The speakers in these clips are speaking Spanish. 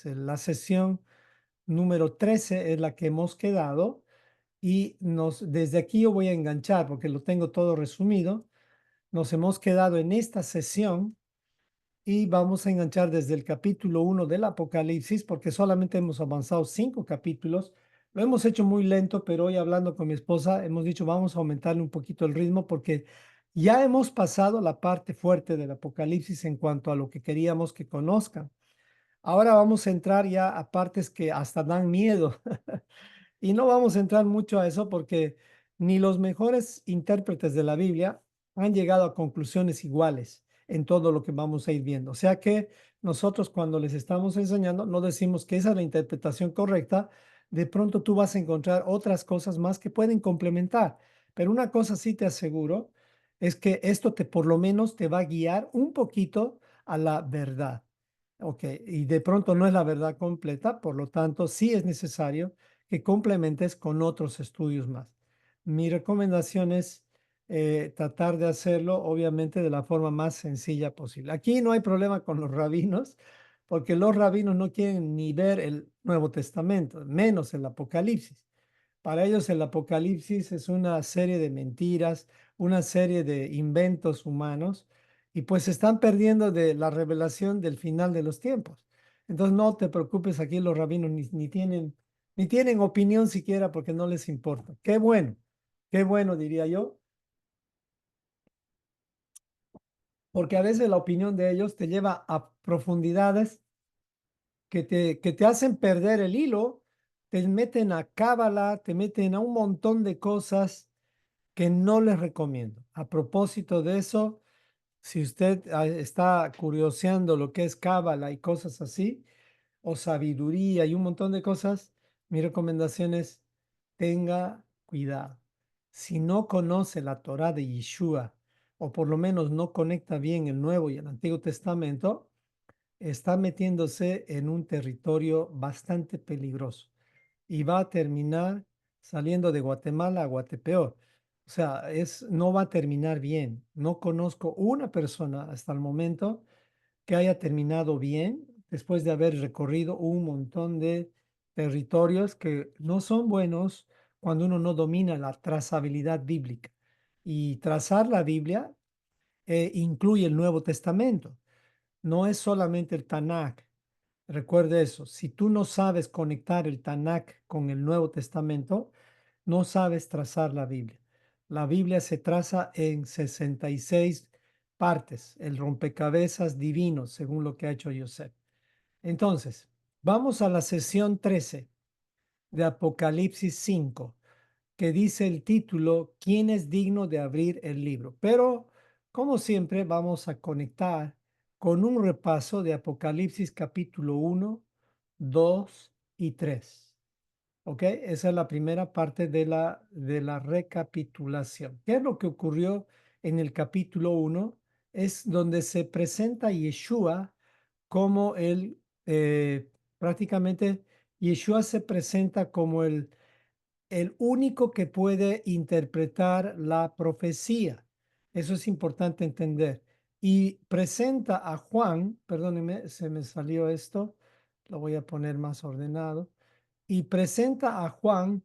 Entonces, la sesión número 13 es la que hemos quedado y desde aquí yo voy a enganchar porque lo tengo todo resumido. Nos hemos quedado en esta sesión y vamos a enganchar desde el capítulo 1 del Apocalipsis porque solamente hemos avanzado 5 capítulos. Lo hemos hecho muy lento, pero hoy hablando con mi esposa hemos dicho vamos a aumentarle un poquito el ritmo porque ya hemos pasado la parte fuerte del Apocalipsis en cuanto a lo que queríamos que conozcan. Ahora vamos a entrar ya a partes que hasta dan miedo. Y no vamos a entrar mucho a eso porque ni los mejores intérpretes de la Biblia han llegado a conclusiones iguales en todo lo que vamos a ir viendo. O sea que nosotros cuando les estamos enseñando no decimos que esa es la interpretación correcta. De pronto tú vas a encontrar otras cosas más que pueden complementar. Pero una cosa sí te aseguro es que esto por lo menos te va a guiar un poquito a la verdad. Ok, y de pronto no es la verdad completa, por lo tanto sí es necesario que complementes con otros estudios más. Mi recomendación es tratar de hacerlo, obviamente, de la forma más sencilla posible. Aquí no hay problema con los rabinos, porque los rabinos no quieren ni ver el Nuevo Testamento, menos el Apocalipsis. Para ellos el Apocalipsis es una serie de mentiras, una serie de inventos humanos, y pues se están perdiendo de la revelación del final de los tiempos. Entonces no te preocupes, aquí los rabinos ni tienen opinión siquiera porque no les importa. Qué bueno diría yo, porque a veces la opinión de ellos te lleva a profundidades que te hacen perder el hilo, te meten a cábala, te meten a un montón de cosas que no les recomiendo. A propósito de eso, si usted está curioseando lo que es cábala y cosas así, o sabiduría y un montón de cosas, mi recomendación es tenga cuidado. Si no conoce la Torá de Yeshua, o por lo menos no conecta bien el Nuevo y el Antiguo Testamento, está metiéndose en un territorio bastante peligroso y va a terminar saliendo de Guatemala a Guatepeor. O sea, no va a terminar bien. No conozco una persona hasta el momento que haya terminado bien después de haber recorrido un montón de territorios que no son buenos cuando uno no domina la trazabilidad bíblica. Y trazar la Biblia incluye el Nuevo Testamento. No es solamente el Tanakh. Recuerde eso. Si tú no sabes conectar el Tanakh con el Nuevo Testamento, no sabes trazar la Biblia. La Biblia se traza en 66 partes, el rompecabezas divino, según lo que ha hecho Yosef. Entonces, vamos a la sesión 13 de Apocalipsis 5, que dice el título, ¿quién es digno de abrir el libro? Pero, como siempre, vamos a conectar con un repaso de Apocalipsis capítulo 1, 2 y 3. ¿Ok? Esa es la primera parte de la recapitulación. ¿Qué es lo que ocurrió en el capítulo 1? Es donde se presenta a Yeshua como prácticamente Yeshua se presenta como el único que puede interpretar la profecía. Eso es importante entender. Y presenta a Juan, perdóneme, se me salió esto, lo voy a poner más ordenado, y presenta a Juan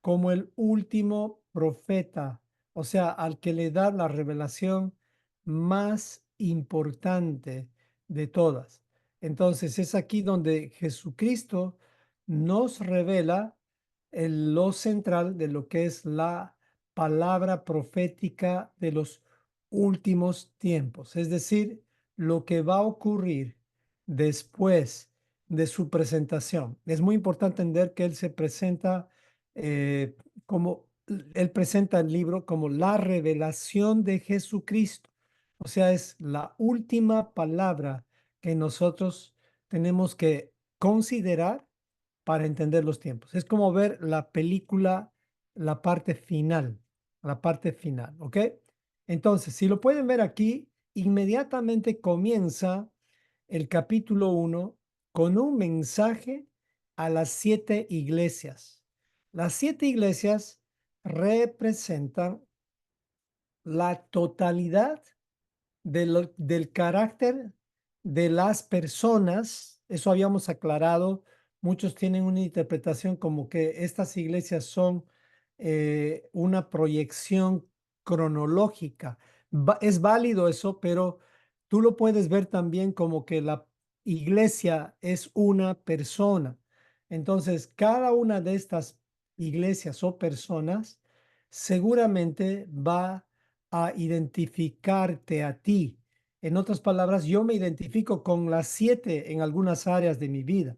como el último profeta, o sea, al que le da la revelación más importante de todas. Entonces es aquí donde Jesucristo nos revela lo central de lo que es la palabra profética de los últimos tiempos, es decir, lo que va a ocurrir después de su presentación. Es muy importante entender que él se presenta eh, como, él presenta el libro como la revelación de Jesucristo. O sea, es la última palabra que nosotros tenemos que considerar para entender los tiempos. Es como ver la película, la parte final, ¿ok? Entonces, si lo pueden ver aquí, inmediatamente comienza el capítulo 1 con un mensaje a las 7 iglesias. Las 7 iglesias representan la totalidad del carácter de las personas Eso habíamos aclarado. Muchos tienen una interpretación como que estas iglesias son una proyección cronológica. Es válido eso, pero tú lo puedes ver también como que la iglesia es una persona. Entonces, cada una de estas iglesias o personas seguramente va a identificarte a ti. En otras palabras, yo me identifico con las 7 en algunas áreas de mi vida,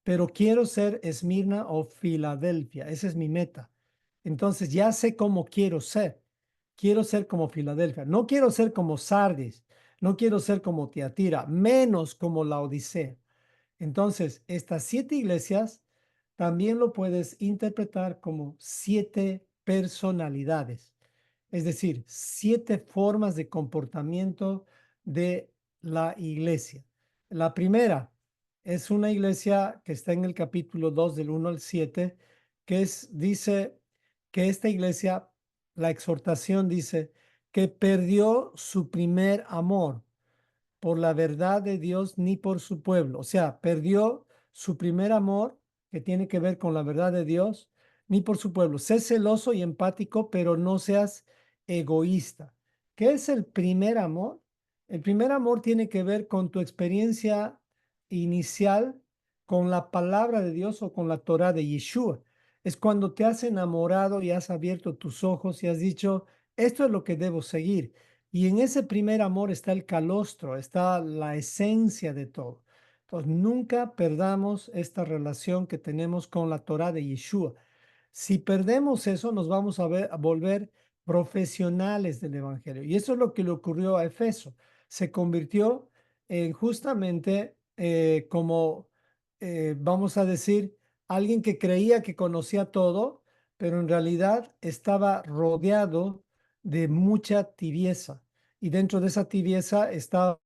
pero quiero ser Esmirna o Filadelfia. Esa es mi meta. Entonces ya sé cómo quiero ser. Quiero ser como Filadelfia. No quiero ser como Sardis. No quiero ser como Tiatira, menos como la Odisea. Entonces, estas 7 iglesias también lo puedes interpretar como 7 personalidades, es decir, 7 formas de comportamiento de la iglesia. La primera es una iglesia que está en el capítulo 2 del 1 al 7, dice que esta iglesia, la exhortación dice que perdió su primer amor por la verdad de Dios ni por su pueblo. O sea, perdió su primer amor, que tiene que ver con la verdad de Dios, ni por su pueblo. Sé celoso y empático, pero no seas egoísta. ¿Qué es el primer amor? El primer amor tiene que ver con tu experiencia inicial con la palabra de Dios o con la Torah de Yeshua. Es cuando te has enamorado y has abierto tus ojos y has dicho, esto es lo que debo seguir. Y en ese primer amor está el calostro, está la esencia de todo. Entonces, nunca perdamos esta relación que tenemos con la Torah de Yeshua. Si perdemos eso, nos vamos a volver profesionales del Evangelio. Y eso es lo que le ocurrió a Efeso. Se convirtió en justamente como, vamos a decir, alguien que creía que conocía todo, pero en realidad estaba rodeado de mucha tibieza. Y dentro de esa tibieza estaba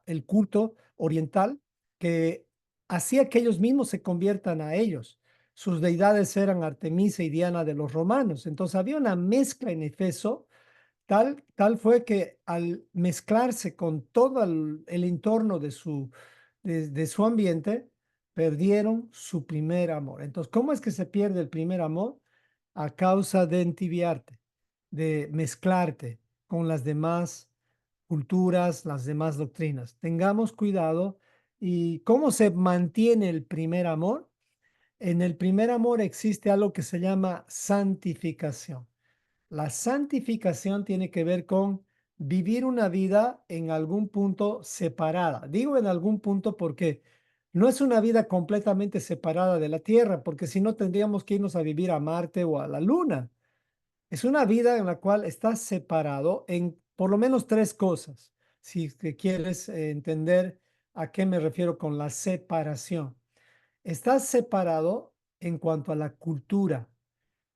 el culto oriental que hacía que ellos mismos se conviertan a ellos. Sus deidades eran Artemisa y Diana de los romanos. Entonces había una mezcla en Efeso. Tal fue que al mezclarse con todo el entorno de su ambiente, perdieron su primer amor. Entonces, ¿cómo es que se pierde el primer amor? A causa de entibiarte, de mezclarte con las demás culturas, las demás doctrinas. Tengamos cuidado. ¿Y cómo se mantiene el primer amor? En el primer amor existe algo que se llama santificación. La santificación tiene que ver con vivir una vida en algún punto separada. Digo en algún punto porque no es una vida completamente separada de la Tierra, porque si no tendríamos que irnos a vivir a Marte o a la Luna. Es una vida en la cual estás separado en por lo menos 3 cosas, si es que quieres entender a qué me refiero con la separación. Estás separado en cuanto a la cultura.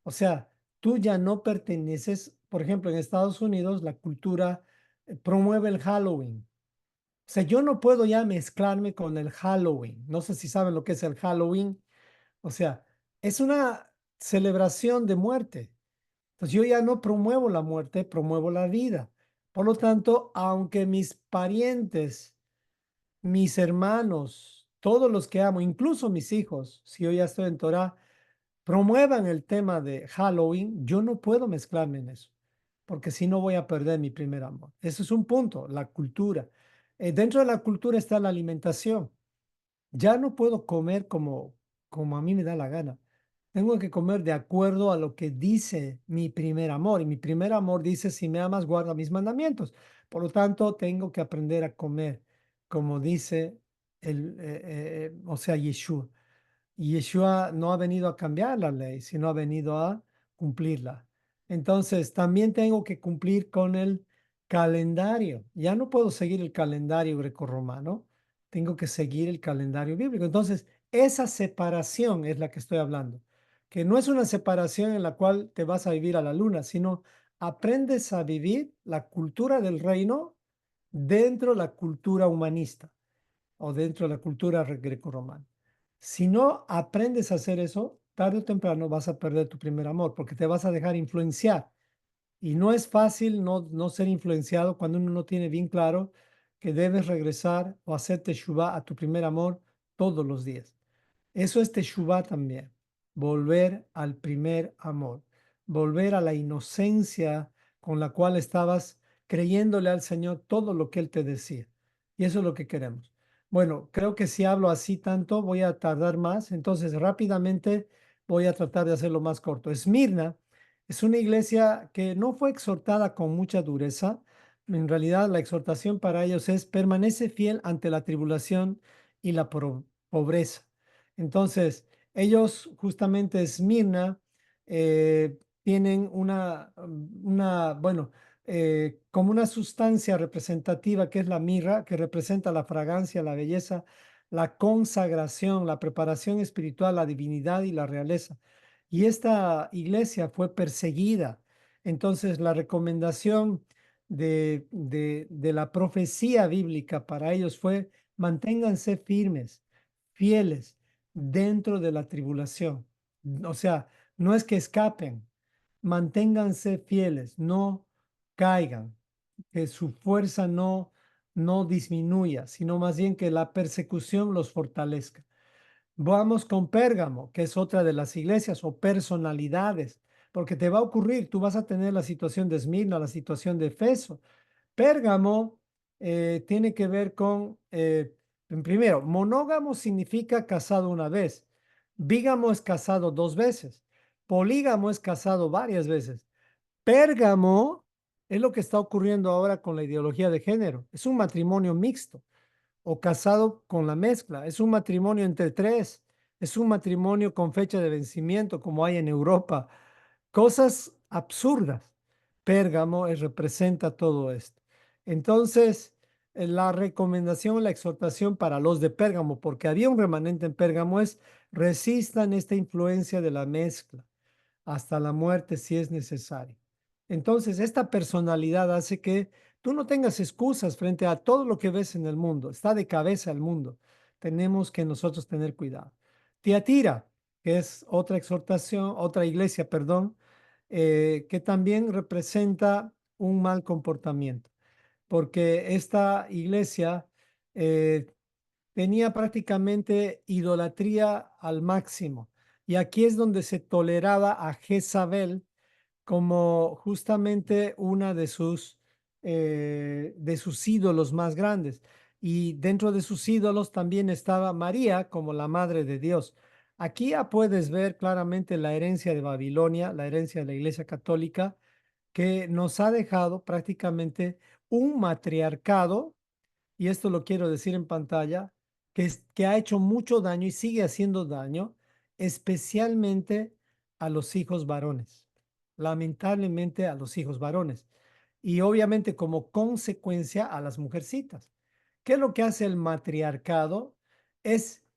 O sea, tú ya no perteneces, por ejemplo, en Estados Unidos la cultura promueve el Halloween. O sea, yo no puedo ya mezclarme con el Halloween. No sé si saben lo que es el Halloween. O sea, es una celebración de muerte. Entonces yo ya no promuevo la muerte, promuevo la vida. Por lo tanto, aunque mis parientes, mis hermanos, todos los que amo, incluso mis hijos, si yo ya estoy en Torah, promuevan el tema de Halloween, yo no puedo mezclarme en eso, porque si no voy a perder mi primer amor. Eso es un punto, la cultura. Dentro de la cultura está la alimentación. Ya no puedo comer como a mí me da la gana. Tengo que comer de acuerdo a lo que dice mi primer amor. Y mi primer amor dice, si me amas, guarda mis mandamientos. Por lo tanto, tengo que aprender a comer como dice o sea, Yeshua. Y Yeshua no ha venido a cambiar la ley, sino ha venido a cumplirla. Entonces, también tengo que cumplir con el calendario. Ya no puedo seguir el calendario grecorromano, tengo que seguir el calendario bíblico. Entonces, esa separación es la que estoy hablando, que no es una separación en la cual te vas a vivir a la luna, sino aprendes a vivir la cultura del reino dentro de la cultura humanista o dentro de la cultura grecorromana. Si no aprendes a hacer eso, tarde o temprano vas a perder tu primer amor porque te vas a dejar influenciar. Y no es fácil no ser influenciado cuando uno no tiene bien claro que debes regresar o hacer teshuvá a tu primer amor todos los días. Eso es teshuvá también, volver al primer amor, volver a la inocencia con la cual estabas creyéndole al Señor todo lo que Él te decía. Y eso es lo que queremos. Bueno, creo que si hablo así tanto voy a tardar más, entonces rápidamente voy a tratar de hacerlo más corto. Esmirna es una iglesia que no fue exhortada con mucha dureza. En realidad, la exhortación para ellos es permanece fiel ante la tribulación y la pobreza. Entonces, ellos justamente Esmirna tienen bueno, como una sustancia representativa que es la mirra, que representa la fragancia, la belleza, la consagración, la preparación espiritual, la divinidad y la realeza. Y esta iglesia fue perseguida. Entonces, la recomendación de la profecía bíblica para ellos fue manténganse firmes, fieles dentro de la tribulación. O sea, no es que escapen, manténganse fieles, no caigan, que su fuerza no disminuya, sino más bien que la persecución los fortalezca. Vamos con Pérgamo, que es otra de las iglesias o personalidades, porque te va a ocurrir, tú vas a tener la situación de Esmirna, la situación de Efeso. Pérgamo tiene que ver con, primero, monógamo significa casado una vez, bígamo es casado dos veces, polígamo es casado varias veces. Pérgamo es lo que está ocurriendo ahora con la ideología de género, es un matrimonio mixto o casado con la mezcla. Es un matrimonio entre tres, es un matrimonio con fecha de vencimiento como hay en Europa. Cosas absurdas. Pérgamo representa todo esto. Entonces, la recomendación, la exhortación para los de Pérgamo, porque había un remanente en Pérgamo, es resistan esta influencia de la mezcla hasta la muerte si es necesario. Entonces, esta personalidad hace que tú no tengas excusas frente a todo lo que ves en el mundo. Está de cabeza el mundo. Tenemos que nosotros tener cuidado. Tiatira, que es otra exhortación, otra iglesia, perdón, que también representa un mal comportamiento, porque esta iglesia eh, tenía prácticamente idolatría al máximo. Y aquí es donde se toleraba a Jezabel como justamente una de sus ídolos más grandes. Y dentro de sus ídolos también estaba María como la madre de Dios. Aquí ya puedes ver claramente la herencia de Babilonia, la herencia de la Iglesia Católica, que nos ha dejado prácticamente un matriarcado, y esto lo quiero decir en pantalla, que ha hecho mucho daño y sigue haciendo daño, especialmente a los hijos varones, lamentablemente a los hijos varones, y obviamente como consecuencia a las mujercitas. ¿Qué es lo que hace el matriarcado?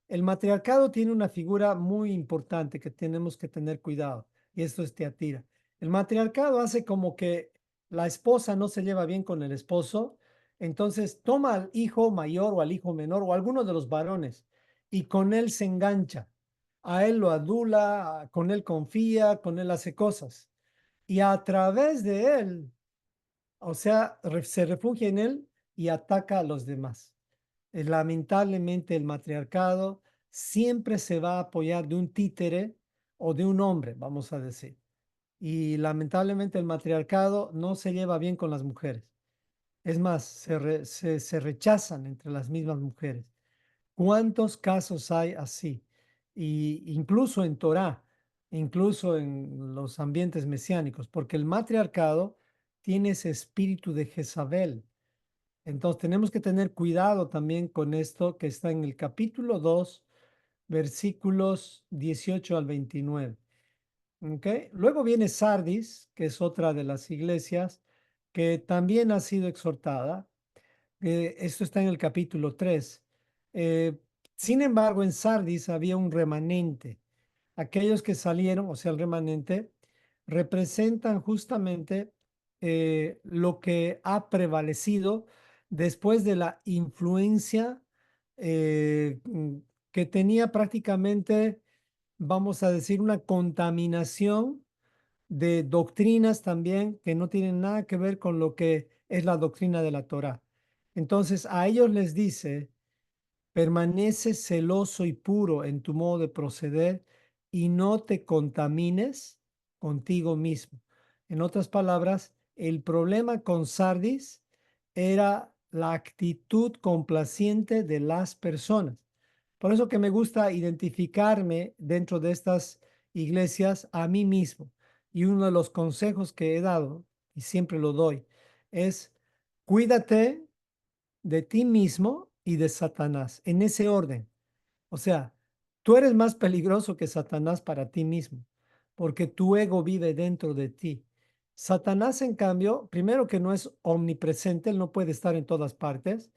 El matriarcado tiene una figura muy importante que tenemos que tener cuidado, y esto es Teatira. El matriarcado hace como que la esposa no se lleva bien con el esposo, entonces toma al hijo mayor o al hijo menor o alguno de los varones y con él se engancha. A él lo adula, con él confía, con él hace cosas. Y a través de él, o sea, se refugia en él y ataca a los demás. Lamentablemente el matriarcado siempre se va a apoyar de un títere o de un hombre, vamos a decir. Y lamentablemente el matriarcado no se lleva bien con las mujeres. Es más, se rechazan entre las mismas mujeres. ¿Cuántos casos hay así? Y incluso en Torá, incluso en los ambientes mesiánicos, porque el matriarcado tiene ese espíritu de Jezabel. Entonces tenemos que tener cuidado también con esto que está en el capítulo 2, versículos 18 al 29. ¿Ok? Luego viene Sardis, que es otra de las iglesias que también ha sido exhortada. Esto está en el capítulo 3. Eh, Sin embargo, en Sardis había un remanente. Aquellos que salieron, o sea, el remanente, representan justamente lo que ha prevalecido después de la influencia que tenía prácticamente, vamos a decir, una contaminación de doctrinas también que no tienen nada que ver con lo que es la doctrina de la Torá. Entonces a ellos les dice, permanece celoso y puro en tu modo de proceder y no te contamines contigo mismo. En otras palabras, el problema con Sardis era la actitud complaciente de las personas. Por eso que me gusta identificarme dentro de estas iglesias a mí mismo. Y uno de los consejos que he dado, y siempre lo doy, es cuídate de ti mismo y de Satanás, en ese orden. O sea, tú eres más peligroso que Satanás para ti mismo, porque tu ego vive dentro de ti. Satanás, en cambio, primero que no es omnipresente, él no puede estar en todas partes,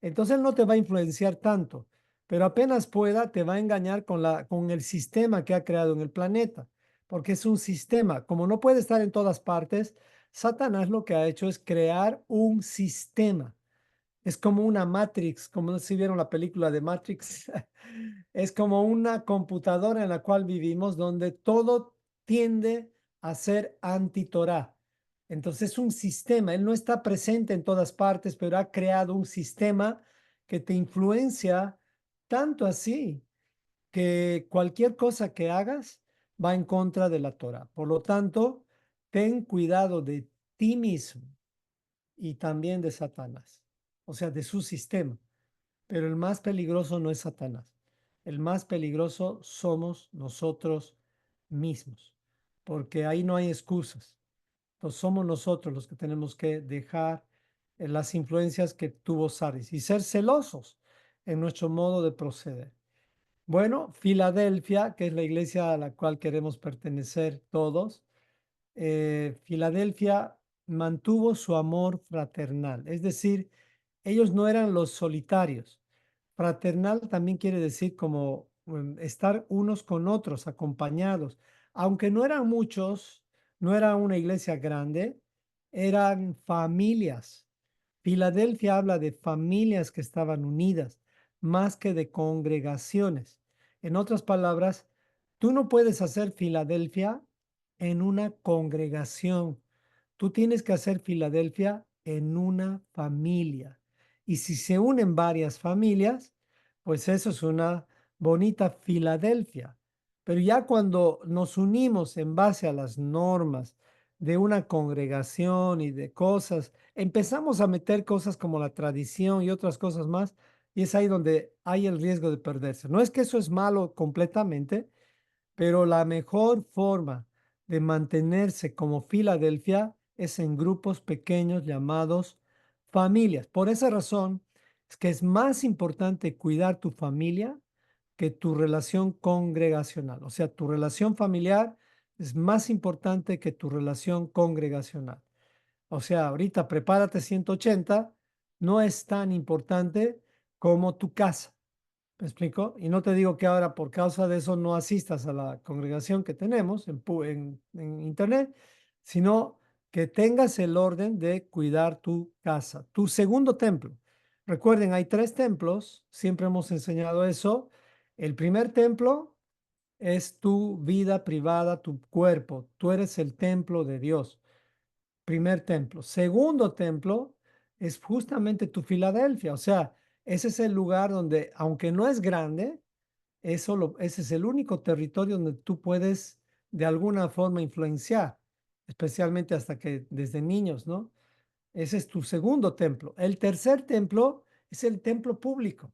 entonces él no te va a influenciar tanto, pero apenas pueda, te va a engañar con el sistema que ha creado en el planeta, porque es un sistema. Como no puede estar en todas partes, Satanás lo que ha hecho es crear un sistema. Es como una Matrix, como no sé si vieron la película de Matrix. Es como una computadora en la cual vivimos donde todo tiende a ser anti-Torah. Entonces es un sistema, él no está presente en todas partes, pero ha creado un sistema que te influencia tanto así que cualquier cosa que hagas va en contra de la Torah. Por lo tanto, ten cuidado de ti mismo y también de Satanás, o sea, de su sistema. Pero el más peligroso no es Satanás. El más peligroso somos nosotros mismos, porque ahí no hay excusas. Entonces somos nosotros los que tenemos que dejar las influencias que tuvo Sardis y ser celosos en nuestro modo de proceder. Bueno, Filadelfia, que es la iglesia a la cual queremos pertenecer todos, Filadelfia mantuvo su amor fraternal, es decir, ellos no eran los solitarios. Fraternal también quiere decir como estar unos con otros, acompañados. Aunque no eran muchos, no era una iglesia grande, eran familias. Filadelfia habla de familias que estaban unidas, más que de congregaciones. En otras palabras, tú no puedes hacer Filadelfia en una congregación. Tú tienes que hacer Filadelfia en una familia. Y si se unen varias familias, pues eso es una bonita Filadelfia. Pero ya cuando nos unimos en base a las normas de una congregación y de cosas, empezamos a meter cosas como la tradición y otras cosas más, y es ahí donde hay el riesgo de perderse. No es que eso es malo completamente, pero la mejor forma de mantenerse como Filadelfia es en grupos pequeños llamados familias. Por esa razón es que es más importante cuidar tu familia que tu relación congregacional. O sea, tu relación familiar es más importante que tu relación congregacional. O sea, ahorita prepárate 180, no es tan importante como tu casa. ¿Me explico? Y no te digo que ahora por causa de eso no asistas a la congregación que tenemos en internet, sino que tengas el orden de cuidar tu casa, tu segundo templo. Recuerden, hay tres templos, siempre hemos enseñado eso. El primer templo es tu vida privada, tu cuerpo. Tú eres el templo de Dios. Primer templo. Segundo templo es justamente tu Filadelfia. O sea, ese es el lugar donde, aunque no es grande, ese es el único territorio donde tú puedes de alguna forma influenciar, especialmente hasta que desde niños, ¿no? Ese es tu segundo templo. El tercer templo es el templo público,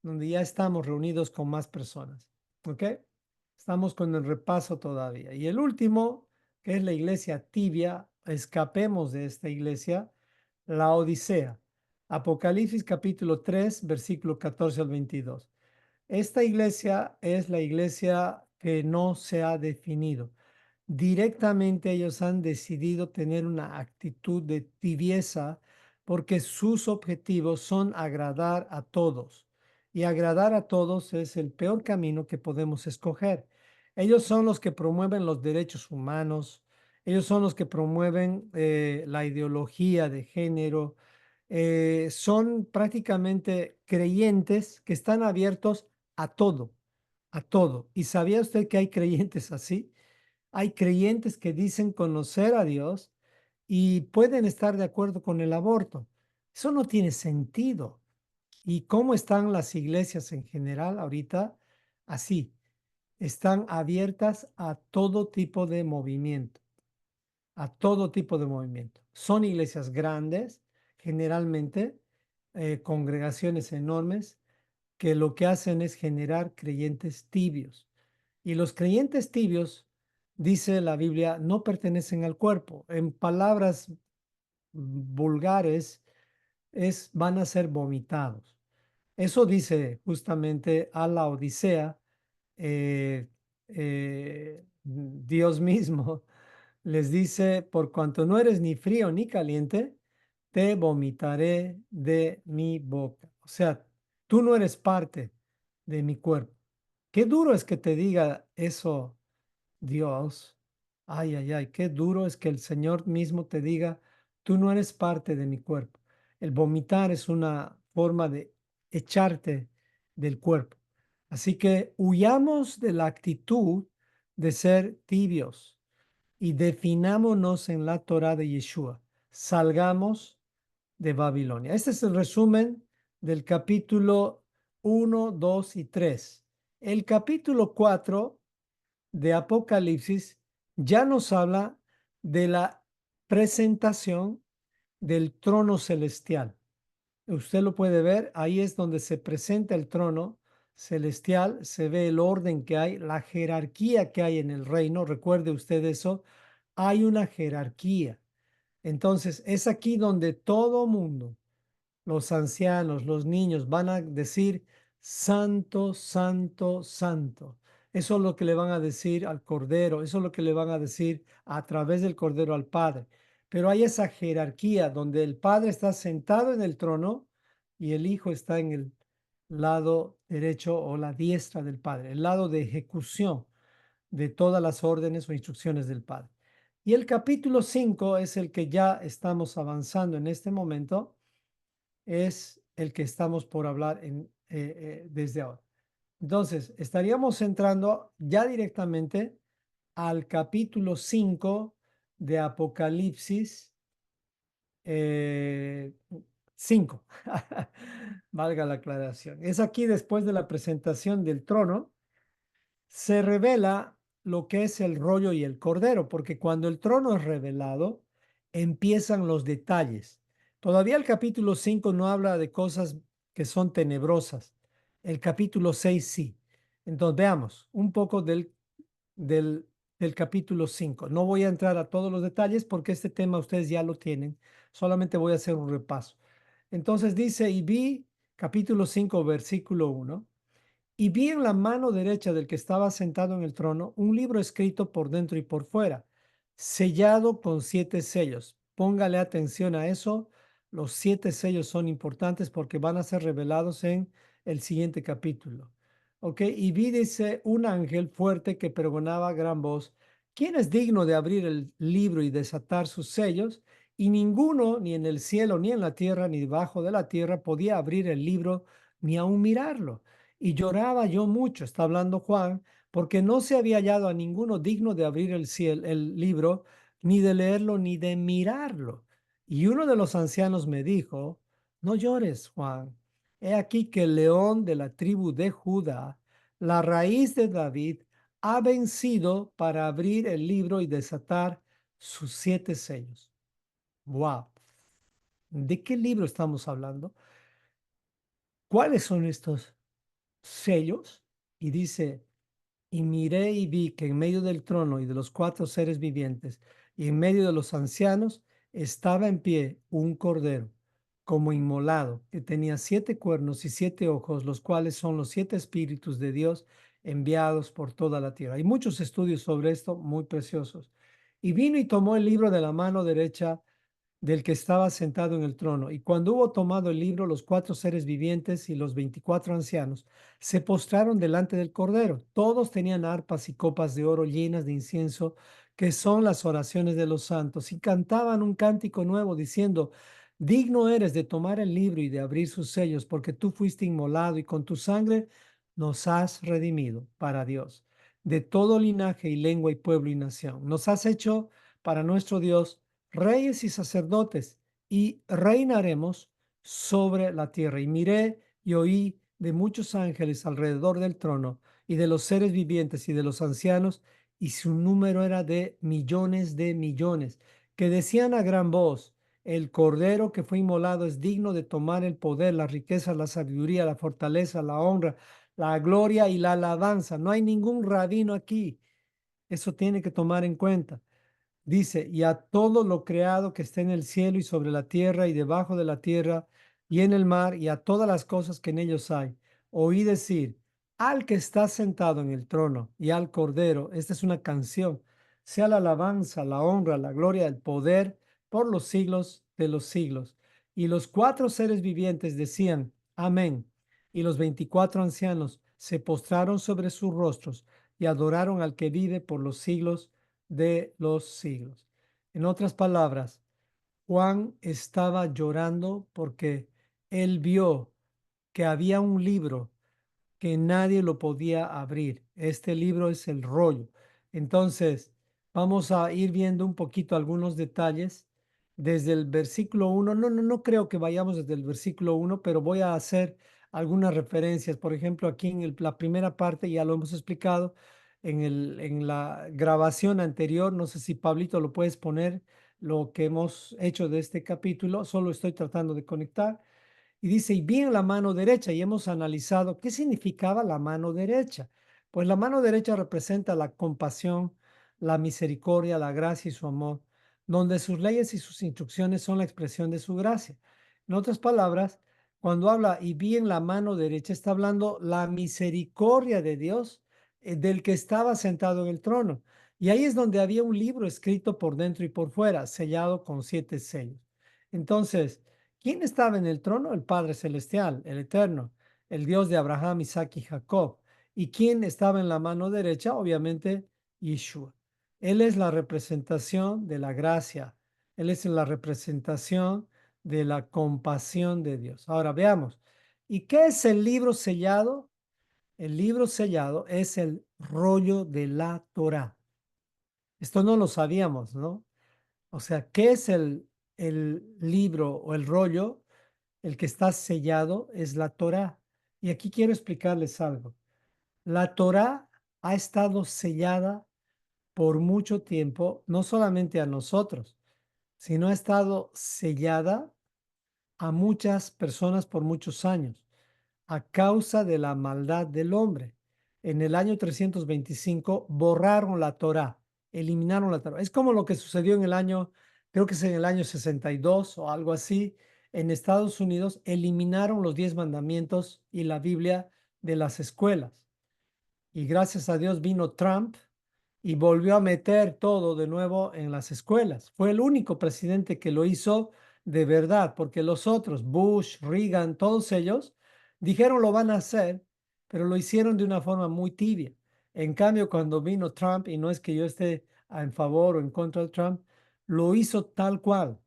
donde ya estamos reunidos con más personas. ¿Ok? Estamos con el repaso todavía. Y el último, que es la iglesia tibia, escapemos de esta iglesia, la Odisea. Apocalipsis capítulo 3, versículo 14 al 22. Esta iglesia es la iglesia que no se ha definido. Directamente ellos han decidido tener una actitud de tibieza porque sus objetivos son agradar a todos. Y agradar a todos es el peor camino que podemos escoger. Ellos son los que promueven los derechos humanos, ellos son los que promueven la ideología de género, son prácticamente creyentes que están abiertos a todo, a todo. ¿Y sabía usted que hay creyentes así? Hay creyentes que dicen conocer a Dios y pueden estar de acuerdo con el aborto, Eso no tiene sentido. ¿Y cómo están las iglesias en general ahorita? Así, están abiertas a todo tipo de movimiento, a todo tipo de movimiento. Son iglesias grandes, generalmente, congregaciones enormes, que lo que hacen es generar creyentes tibios. Y los creyentes tibios, dice la Biblia, no pertenecen al cuerpo. En palabras vulgares, van a ser vomitados. Eso dice justamente a la Odisea, Dios mismo les dice, por cuanto no eres ni frío ni caliente, te vomitaré de mi boca. O sea, tú no eres parte de mi cuerpo. Qué duro es que te diga eso Dios. Ay, ay, ay, qué duro es que el Señor mismo te diga, tú no eres parte de mi cuerpo. El vomitar es una forma de echarte del cuerpo. Así que huyamos de la actitud de ser tibios y definámonos en la Torah de Yeshua. Salgamos de Babilonia. Este es el resumen del capítulo 1, 2 y 3. El capítulo 4 de Apocalipsis ya nos habla de la presentación del trono celestial. Usted lo puede ver, ahí es donde se presenta el trono celestial, se ve el orden que hay, la jerarquía que hay en el reino. Recuerde usted eso, hay una jerarquía. Entonces, es aquí donde todo mundo, los ancianos, los niños van a decir, santo, santo, santo. Eso es lo que le van a decir al Cordero, eso es lo que le van a decir a través del Cordero al Padre. Pero hay esa jerarquía donde el Padre está sentado en el trono y el Hijo está en el lado derecho o la diestra del Padre, el lado de ejecución de todas las órdenes o instrucciones del Padre. Y el capítulo 5 es el que ya estamos avanzando en este momento, es el que estamos por hablar desde ahora. Entonces, estaríamos entrando ya directamente al capítulo 5 de Apocalipsis 5. Valga la aclaración. Es aquí después de la presentación del trono se revela lo que es el rollo y el cordero, porque cuando el trono es revelado, empiezan los detalles. Todavía el capítulo 5 no habla de cosas que son tenebrosas. El capítulo 6 sí. Entonces veamos un poco del, del capítulo 5. No voy a entrar a todos los detalles porque este tema ustedes ya lo tienen. Solamente voy a hacer un repaso. Entonces dice, y vi capítulo 5 versículo 1. Y vi en la mano derecha del que estaba sentado en el trono un libro escrito por dentro y por fuera, sellado con 7 sellos. Póngale atención a eso. Los 7 sellos son importantes porque van a ser revelados en el siguiente capítulo. Ok, y vi, dice, un ángel fuerte que pregonaba a gran voz, ¿quién es digno de abrir el libro y desatar sus sellos? Y ninguno, ni en el cielo, ni en la tierra, ni debajo de la tierra, podía abrir el libro ni aun mirarlo. Y lloraba yo mucho, está hablando Juan, porque no se había hallado a ninguno digno de abrir el libro, ni de leerlo, ni de mirarlo. Y uno de los ancianos me dijo, no llores, Juan. He aquí que el león de la tribu de Judá, la raíz de David, ha vencido para abrir el libro y desatar sus 7 sellos. Wow. ¿De qué libro estamos hablando? ¿Cuáles son estos sellos? Y dice, y miré y vi que en medio del trono y de los 4 seres vivientes y en medio de los ancianos estaba en pie un cordero como inmolado, que tenía 7 cuernos y 7 ojos, los cuales son los 7 espíritus de Dios enviados por toda la tierra. Hay muchos estudios sobre esto muy preciosos. Y vino y tomó el libro de la mano derecha del que estaba sentado en el trono. Y cuando hubo tomado el libro, los 4 seres vivientes y los 24 ancianos se postraron delante del Cordero. Todos tenían arpas y copas de oro llenas de incienso, que son las oraciones de los santos, y cantaban un cántico nuevo diciendo, digno eres de tomar el libro y de abrir sus sellos, porque tú fuiste inmolado y con tu sangre nos has redimido para Dios, de todo linaje y lengua y pueblo y nación. Nos has hecho para nuestro Dios reyes y sacerdotes, y reinaremos sobre la tierra. Y miré y oí de muchos ángeles alrededor del trono y de los seres vivientes y de los ancianos, y su número era de millones, que decían a gran voz, el Cordero que fue inmolado es digno de tomar el poder, la riqueza, la sabiduría, la fortaleza, la honra, la gloria y la alabanza. No hay ningún rabino aquí. Eso tiene que tomar en cuenta. Dice, y a todo lo creado que esté en el cielo y sobre la tierra y debajo de la tierra y en el mar y a todas las cosas que en ellos hay. Oí decir, al que está sentado en el trono y al Cordero, esta es una canción, sea la alabanza, la honra, la gloria, el poder por los siglos de los siglos. Y los cuatro seres vivientes decían, amén. Y los 24 ancianos se postraron sobre sus rostros y adoraron al que vive por los siglos de los siglos. En otras palabras, Juan estaba llorando porque él vio que había un libro que nadie lo podía abrir. Este libro es el rollo. Entonces, vamos a ir viendo un poquito algunos detalles desde el versículo uno. No creo que vayamos desde el versículo uno, pero voy a hacer algunas referencias. Por ejemplo, aquí en la primera parte, ya lo hemos explicado en la grabación anterior. No sé si Pablito lo puedes poner, lo que hemos hecho de este capítulo. Solo estoy tratando de conectar. Y dice, y vi en la mano derecha, y hemos analizado qué significaba la mano derecha. Pues la mano derecha representa la compasión, la misericordia, la gracia y su amor, donde sus leyes y sus instrucciones son la expresión de su gracia. En otras palabras, cuando habla y vi en la mano derecha, está hablando la misericordia de Dios, del que estaba sentado en el trono. Y ahí es donde había un libro escrito por dentro y por fuera, sellado con 7 sellos. Entonces, ¿quién estaba en el trono? El Padre Celestial, el Eterno, el Dios de Abraham, Isaac y Jacob. ¿Y quién estaba en la mano derecha? Obviamente, Yeshua. Él es la representación de la gracia. Él es la representación de la compasión de Dios. Ahora veamos. ¿Y qué es el libro sellado? El libro sellado es el rollo de la Torá. Esto no lo sabíamos, ¿no? O sea, ¿qué es el libro o el rollo? El que está sellado es la Torá. Y aquí quiero explicarles algo. La Torá ha estado sellada por mucho tiempo, no solamente a nosotros, sino ha estado sellada a muchas personas por muchos años a causa de la maldad del hombre. En el año 325 borraron la Torá, eliminaron la Torá. Es como lo que sucedió en el año, creo que es en el año 62 o algo así, en Estados Unidos, eliminaron los 10 mandamientos y la Biblia de las escuelas. Y gracias a Dios vino Trump y volvió a meter todo de nuevo en las escuelas. Fue el único presidente que lo hizo de verdad, porque los otros, Bush, Reagan, todos ellos, dijeron lo van a hacer, pero lo hicieron de una forma muy tibia. En cambio, cuando vino Trump, y no es que yo esté en favor o en contra de Trump, lo hizo tal cual.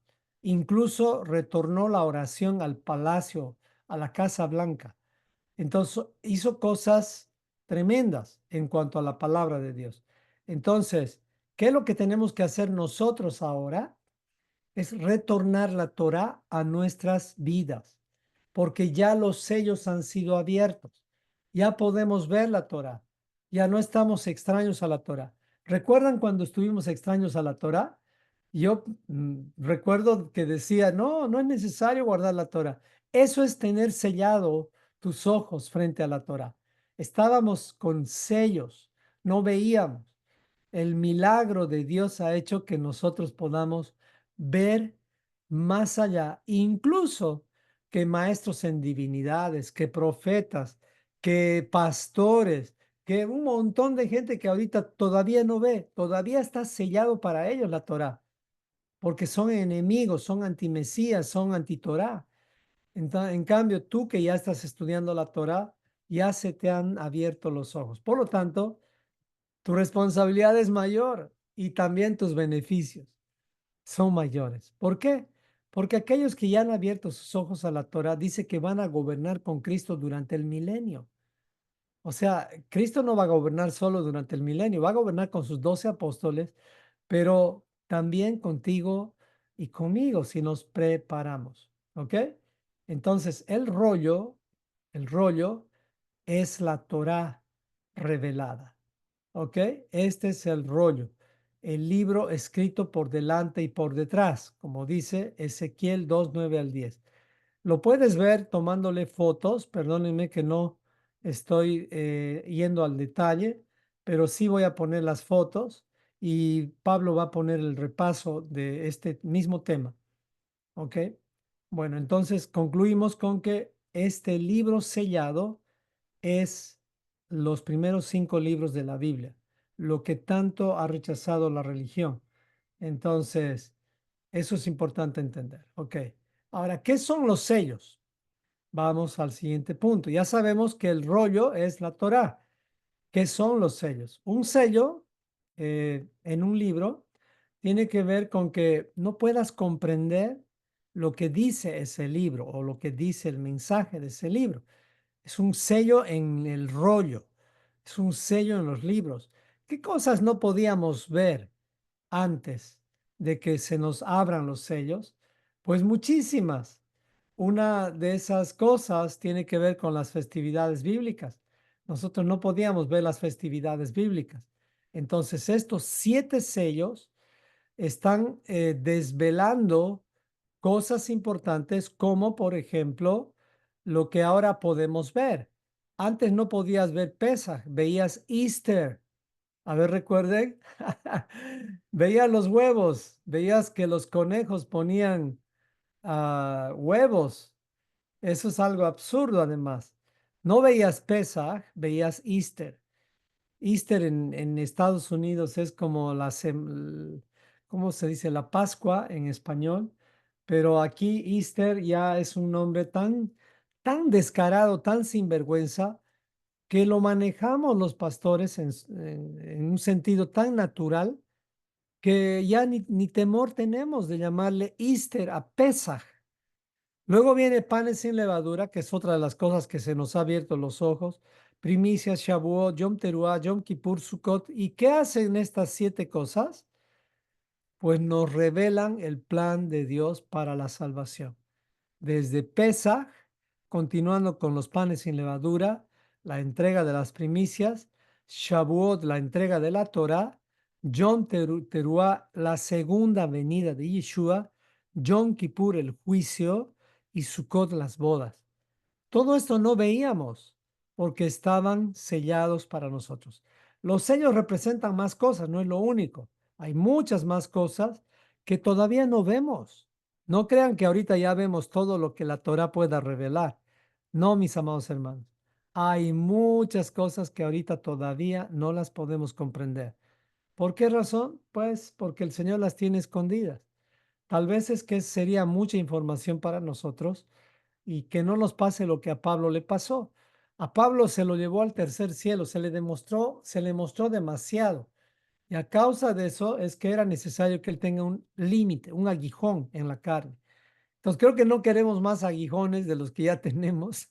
Incluso retornó la oración al palacio, a la Casa Blanca. Entonces hizo cosas tremendas en cuanto a la palabra de Dios. Entonces, ¿qué es lo que tenemos que hacer nosotros ahora? Es retornar la Torá a nuestras vidas, porque ya los sellos han sido abiertos. Ya podemos ver la Torá. Ya no estamos extraños a la Torá. ¿Recuerdan cuando estuvimos extraños a la Torá? Yo recuerdo que decía, no es necesario guardar la Torá. Eso es tener sellado tus ojos frente a la Torá. Estábamos con sellos, no veíamos. El milagro de Dios ha hecho que nosotros podamos ver más allá, incluso que maestros en divinidades, que profetas, que pastores, que un montón de gente que ahorita todavía no ve, todavía está sellado para ellos la Torá, porque son enemigos, son antimesías, son antitorá. En cambio, tú que ya estás estudiando la Torá, ya se te han abierto los ojos. Por lo tanto, tu responsabilidad es mayor y también tus beneficios son mayores. ¿Por qué? Porque aquellos que ya han abierto sus ojos a la Torah dice que van a gobernar con Cristo durante el milenio. O sea, Cristo no va a gobernar solo durante el milenio, va a gobernar con sus 12 apóstoles, pero también contigo y conmigo si nos preparamos. ¿Ok? Entonces, el rollo es la Torá revelada. ¿Ok? Este es el rollo, el libro escrito por delante y por detrás, como dice Ezequiel 2:9 al 10. Lo puedes ver tomándole fotos, perdónenme que no estoy yendo al detalle, pero sí voy a poner las fotos y Pablo va a poner el repaso de este mismo tema. ¿Ok? Bueno, entonces concluimos con que este libro sellado es los primeros 5 libros de la Biblia, lo que tanto ha rechazado la religión. Entonces, eso es importante entender. Ok. Ahora, ¿qué son los sellos? Vamos al siguiente punto. Ya sabemos que el rollo es la Torá. ¿Qué son los sellos? Un sello en un libro tiene que ver con que no puedas comprender lo que dice ese libro o lo que dice el mensaje de ese libro. Es un sello en el rollo, es un sello en los libros. ¿Qué cosas no podíamos ver antes de que se nos abran los sellos? Pues muchísimas. Una de esas cosas tiene que ver con las festividades bíblicas. Nosotros no podíamos ver las festividades bíblicas. Entonces, estos 7 sellos están desvelando cosas importantes como, por ejemplo, lo que ahora podemos ver. Antes no podías ver Pesaj, veías Easter. A ver, recuerden, veías los huevos, veías que los conejos ponían huevos. Eso es algo absurdo además. No veías Pesaj, veías Easter. Easter en Estados Unidos es como ¿cómo se dice? La Pascua en español, pero aquí Easter ya es un nombre tan descarado, tan sinvergüenza, que lo manejamos los pastores en un sentido tan natural que ya ni temor tenemos de llamarle Easter a Pesaj. Luego viene panes sin levadura, que es otra de las cosas que se nos ha abierto los ojos. Primicias, Shavuot, Yom Teruah, Yom Kippur, Sukkot. ¿Y qué hacen estas 7 cosas? Pues nos revelan el plan de Dios para la salvación. Desde Pesaj, continuando con los panes sin levadura, la entrega de las primicias, Shavuot, la entrega de la Torá, Teruah, la segunda venida de Yeshua, Yom Kippur, el juicio, y Sukkot, las bodas. Todo esto no veíamos porque estaban sellados para nosotros. Los sellos representan más cosas, no es lo único. Hay muchas más cosas que todavía no vemos. No crean que ahorita ya vemos todo lo que la Torah pueda revelar. No, mis amados hermanos. Hay muchas cosas que ahorita todavía no las podemos comprender. ¿Por qué razón? Pues porque el Señor las tiene escondidas. Tal vez es que sería mucha información para nosotros y que no nos pase lo que a Pablo le pasó. A Pablo se lo llevó al tercer cielo, se le mostró demasiado. Y a causa de eso es que era necesario que él tenga un límite, un aguijón en la carne. Entonces creo que no queremos más aguijones de los que ya tenemos.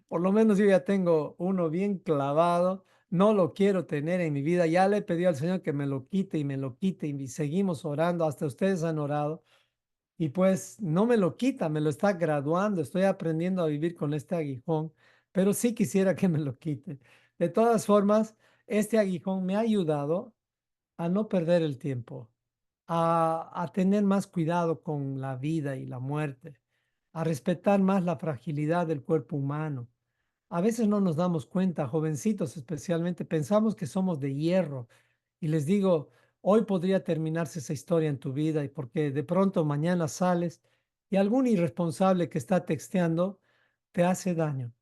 Por lo menos yo ya tengo uno bien clavado. No lo quiero tener en mi vida. Ya le pedí al Señor que me lo quite y me lo quite y seguimos orando. Hasta ustedes han orado. Y pues no me lo quita, me lo está graduando, estoy aprendiendo a vivir con este aguijón, pero sí quisiera que me lo quite. De todas formas, este aguijón me ha ayudado a no perder el tiempo, a tener más cuidado con la vida y la muerte, a respetar más la fragilidad del cuerpo humano. A veces no nos damos cuenta, jovencitos especialmente, pensamos que somos de hierro. Y les digo, hoy podría terminarse esa historia en tu vida y porque de pronto mañana sales y algún irresponsable que está texteando te hace daño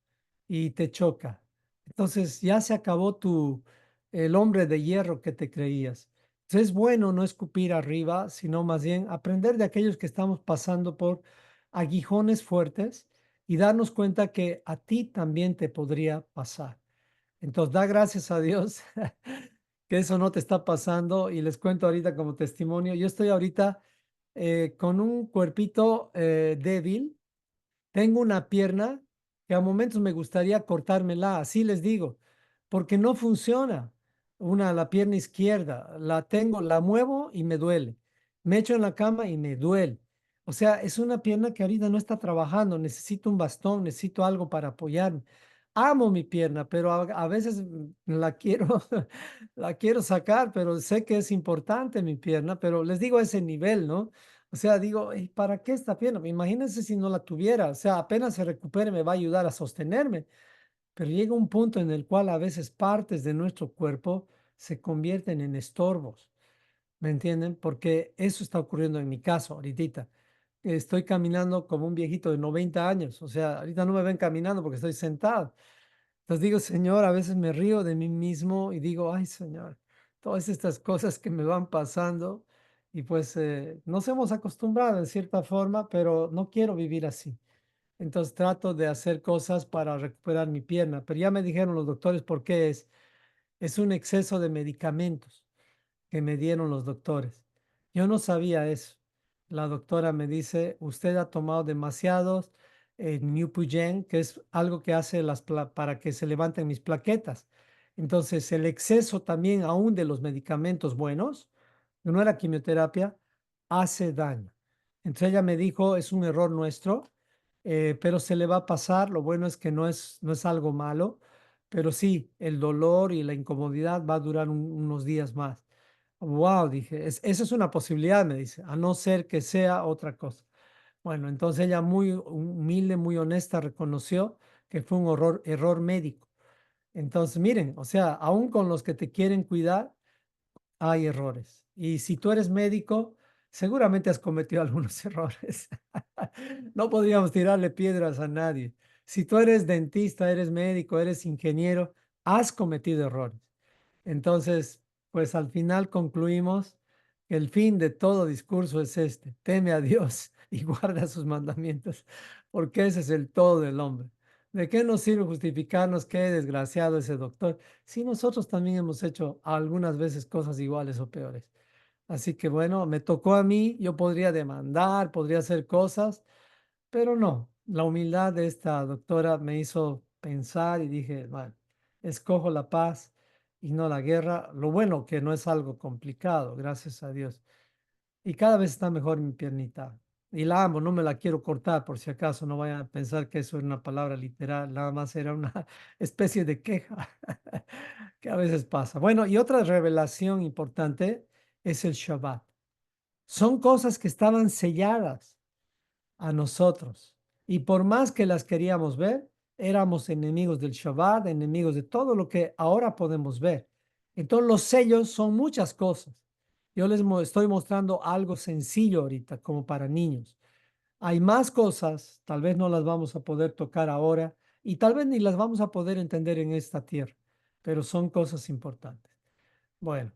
y te choca. Entonces ya se acabó el hombre de hierro que te creías. Entonces es bueno no escupir arriba, sino más bien aprender de aquellos que estamos pasando por aguijones fuertes y darnos cuenta que a ti también te podría pasar. Entonces da gracias a Dios que eso no te está pasando y les cuento ahorita como testimonio. Yo estoy ahorita con un cuerpito débil, tengo una pierna que a momentos me gustaría cortármela, así les digo, porque no funciona. La pierna izquierda, la tengo, la muevo y me duele. Me echo en la cama y me duele. O sea, es una pierna que ahorita no está trabajando, necesito un bastón, necesito algo para apoyarme. Amo mi pierna, pero a veces la quiero, la quiero sacar, pero sé que es importante mi pierna, pero les digo a ese nivel, ¿no? O sea, digo, "Ey, ¿para qué esta pierna? Imagínense si no la tuviera, o sea, apenas se recupere me va a ayudar a sostenerme, pero llega un punto en el cual a veces partes de nuestro cuerpo se convierten en estorbos. ¿Me entienden? Porque eso está ocurriendo en mi caso ahorita. Estoy caminando como un viejito de 90 años. O sea, ahorita no me ven caminando porque estoy sentado. Entonces digo, Señor, a veces me río de mí mismo y digo, ay, Señor, todas estas cosas que me van pasando y pues nos hemos acostumbrado en cierta forma, pero no quiero vivir así. Entonces trato de hacer cosas para recuperar mi pierna, pero ya me dijeron los doctores por qué es. Es un exceso de medicamentos que me dieron los doctores. Yo no sabía eso. La doctora me dice, usted ha tomado demasiados Neupogen, que es algo que hace para que se levanten mis plaquetas. Entonces, el exceso también aún de los medicamentos buenos, que no era quimioterapia, hace daño. Entonces ella me dijo, es un error nuestro, pero se le va a pasar. Lo bueno es que no es algo malo, pero sí, el dolor y la incomodidad va a durar unos días más. Wow, dije, esa es una posibilidad, me dice, a no ser que sea otra cosa. Bueno, entonces ella muy humilde, muy honesta, reconoció que fue un error médico. Entonces, miren, o sea, aún con los que te quieren cuidar, hay errores. Y si tú eres médico, seguramente has cometido algunos errores. No podríamos tirarle piedras a nadie. Si tú eres dentista, eres médico, eres ingeniero, has cometido errores. Entonces, pues al final concluimos que el fin de todo discurso es este: teme a Dios y guarda sus mandamientos, porque ese es el todo del hombre. ¿De qué nos sirve justificarnos qué desgraciado ese doctor si nosotros también hemos hecho algunas veces cosas iguales o peores? Así que bueno, me tocó a mí, yo podría demandar, podría hacer cosas, pero no, la humildad de esta doctora me hizo pensar y dije, bueno, escojo la paz y no la guerra. Lo bueno que no es algo complicado, gracias a Dios. Y cada vez está mejor mi piernita. Y la amo, no me la quiero cortar por si acaso, no vayan a pensar que eso es una palabra literal, nada más era una especie de queja que a veces pasa. Bueno, y otra revelación importante es el Shabbat. Son cosas que estaban selladas a nosotros. Y por más que las queríamos ver, éramos enemigos del Shabbat, enemigos de todo lo que ahora podemos ver. Entonces los sellos son muchas cosas. Yo les estoy mostrando algo sencillo ahorita, como para niños. Hay más cosas, tal vez no las vamos a poder tocar ahora y tal vez ni las vamos a poder entender en esta tierra, pero son cosas importantes. Bueno,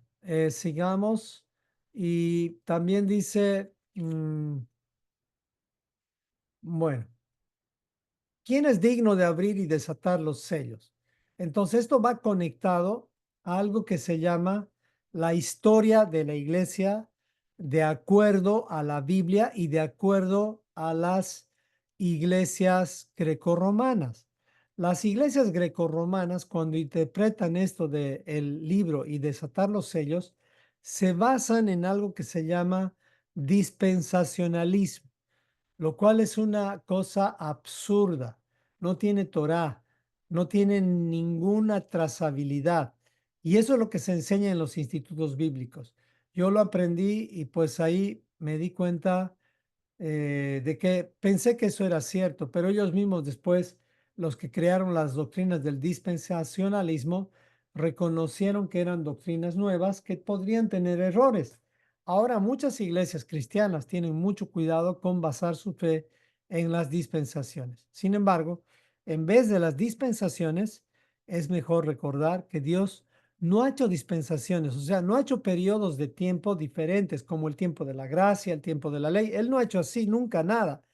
sigamos. Y también dice, bueno. ¿Quién es digno de abrir y desatar los sellos? Entonces, esto va conectado a algo que se llama la historia de la iglesia de acuerdo a la Biblia y de acuerdo a las iglesias grecorromanas. Las iglesias grecorromanas, cuando interpretan esto del libro y desatar los sellos, se basan en algo que se llama dispensacionalismo, lo cual es una cosa absurda. No tiene Torá, no tiene ninguna trazabilidad. Y eso es lo que se enseña en los institutos bíblicos. Yo lo aprendí y pues ahí me di cuenta de que pensé que eso era cierto, pero ellos mismos después, los que crearon las doctrinas del dispensacionalismo, reconocieron que eran doctrinas nuevas que podrían tener errores. Ahora muchas iglesias cristianas tienen mucho cuidado con basar su fe en las dispensaciones. Sin embargo, en vez de las dispensaciones, es mejor recordar que Dios no ha hecho dispensaciones, o sea, no ha hecho periodos de tiempo diferentes como el tiempo de la gracia, el tiempo de la ley. Él no ha hecho así nunca nada.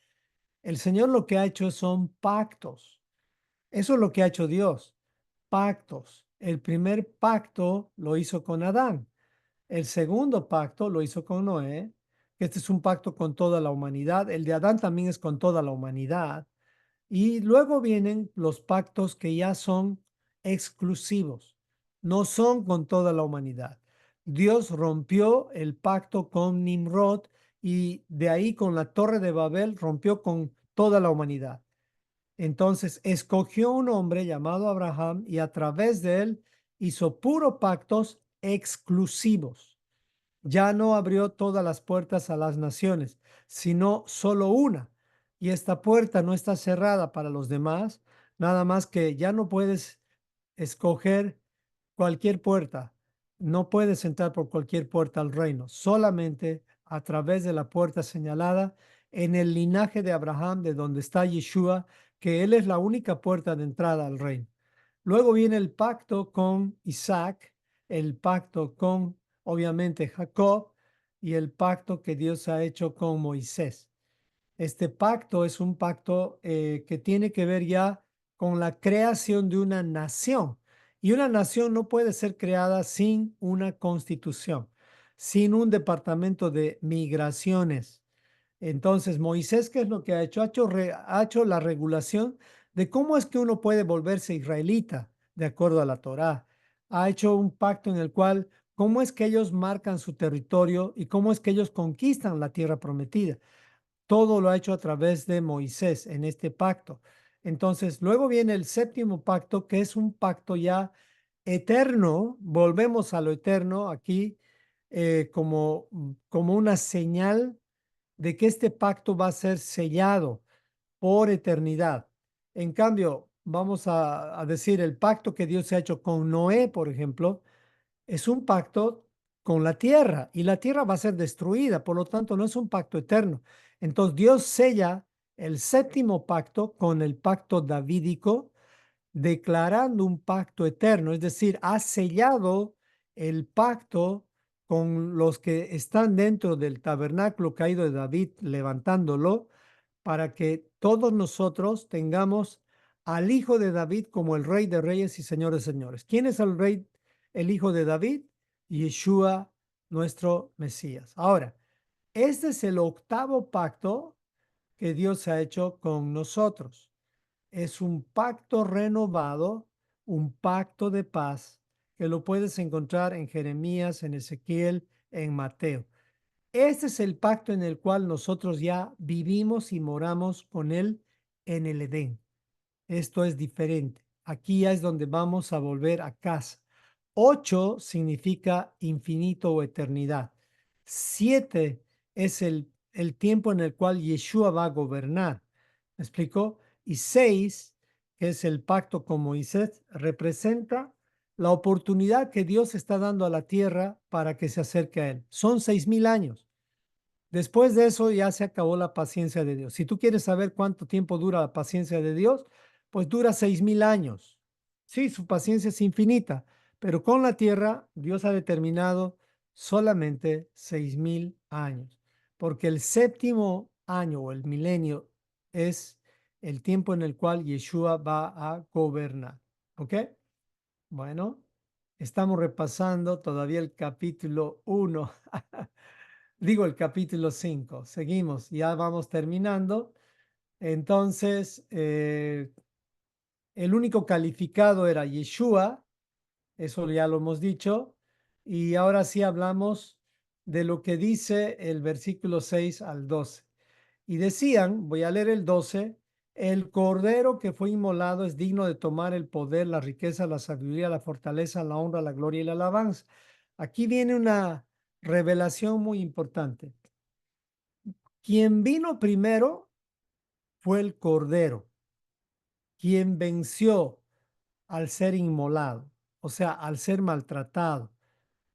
El Señor lo que ha hecho son pactos. Eso es lo que ha hecho Dios, pactos. El primer pacto lo hizo con Adán. El segundo pacto lo hizo con Noé. Este es un pacto con toda la humanidad. El de Adán también es con toda la humanidad. Y luego vienen los pactos que ya son exclusivos, no son con toda la humanidad. Dios rompió el pacto con Nimrod y de ahí con la Torre de Babel rompió con toda la humanidad. Entonces escogió un hombre llamado Abraham y a través de él hizo puros pactos exclusivos. Ya no abrió todas las puertas a las naciones, sino solo una. Y esta puerta no está cerrada para los demás, nada más que ya no puedes escoger cualquier puerta. No puedes entrar por cualquier puerta al reino, solamente a través de la puerta señalada en el linaje de Abraham, de donde está Yeshua, que él es la única puerta de entrada al reino. Luego viene el pacto con Isaac, el pacto con, obviamente, Jacob y el pacto que Dios ha hecho con Moisés. Este pacto es un pacto que tiene que ver ya con la creación de una nación. Y una nación no puede ser creada sin una constitución, sin un departamento de migraciones. Entonces, Moisés, ¿qué es lo que ha hecho? Ha hecho la regulación de cómo es que uno puede volverse israelita de acuerdo a la Torá. Ha hecho un pacto en el cual, cómo es que ellos marcan su territorio y cómo es que ellos conquistan la tierra prometida. Todo lo ha hecho a través de Moisés en este pacto. Entonces, luego viene el séptimo pacto, que es un pacto ya eterno. Volvemos a lo eterno aquí como una señal de que este pacto va a ser sellado por eternidad. En cambio, vamos a decir el pacto que Dios ha hecho con Noé, por ejemplo, es un pacto con la tierra y la tierra va a ser destruida, por lo tanto no es un pacto eterno. Entonces Dios sella el séptimo pacto con el pacto davídico, declarando un pacto eterno, es decir, ha sellado el pacto con los que están dentro del tabernáculo caído de David, levantándolo, para que todos nosotros tengamos al Hijo de David como el Rey de Reyes y Señor de Señores. ¿Quién es el Rey, el Hijo de David? Yeshua, nuestro Mesías. Ahora, este es el octavo pacto que Dios ha hecho con nosotros. Es un pacto renovado, un pacto de paz, que lo puedes encontrar en Jeremías, en Ezequiel, en Mateo. Este es el pacto en el cual nosotros ya vivimos y moramos con Él en el Edén. Esto es diferente. Aquí ya es donde vamos a volver a casa. 8 significa infinito o eternidad. 7 es el tiempo en el cual Yeshua va a gobernar. ¿Me explico? Y 6, que es el pacto con Moisés, representa la oportunidad que Dios está dando a la tierra para que se acerque a Él. Son 6,000 años. Después de eso ya se acabó la paciencia de Dios. Si tú quieres saber cuánto tiempo dura la paciencia de Dios, pues dura 6,000 años. Sí, su paciencia es infinita, pero con la tierra Dios ha determinado solamente 6,000 años, porque el séptimo año o el milenio es el tiempo en el cual Yeshua va a gobernar. ¿Ok? Bueno, estamos repasando todavía el capítulo 1. Digo el capítulo 5. Seguimos, ya vamos terminando. Entonces, el único calificado era Yeshua, eso ya lo hemos dicho. Y ahora sí hablamos de lo que dice el versículo 6 al 12. Y decían, voy a leer el 12, el cordero que fue inmolado es digno de tomar el poder, la riqueza, la sabiduría, la fortaleza, la honra, la gloria y la alabanza. Aquí viene una revelación muy importante. Quien vino primero fue el Cordero, quien venció al ser inmolado, o sea, al ser maltratado,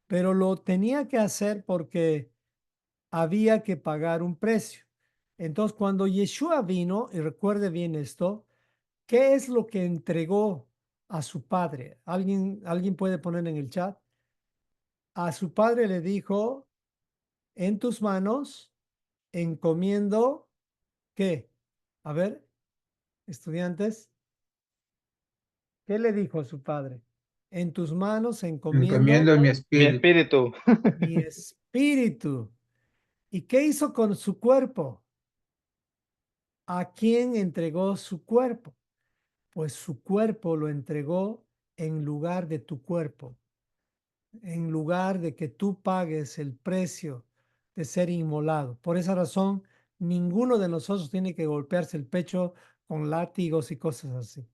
pero lo tenía que hacer porque había que pagar un precio. Entonces, cuando Yeshua vino, y recuerde bien esto, ¿qué es lo que entregó a su padre? ¿Alguien puede poner en el chat? A su padre le dijo, en tus manos encomiendo, ¿qué? A ver, estudiantes. ¿Qué le dijo a su padre? En tus manos encomiendo Encomiendo mi Mi espíritu. espíritu. mi espíritu. ¿Y qué hizo con su cuerpo? ¿A quién entregó su cuerpo? Pues su cuerpo lo entregó en lugar de tu cuerpo, en lugar de que tú pagues el precio de ser inmolado. Por esa razón, ninguno de nosotros tiene que golpearse el pecho con látigos y cosas así.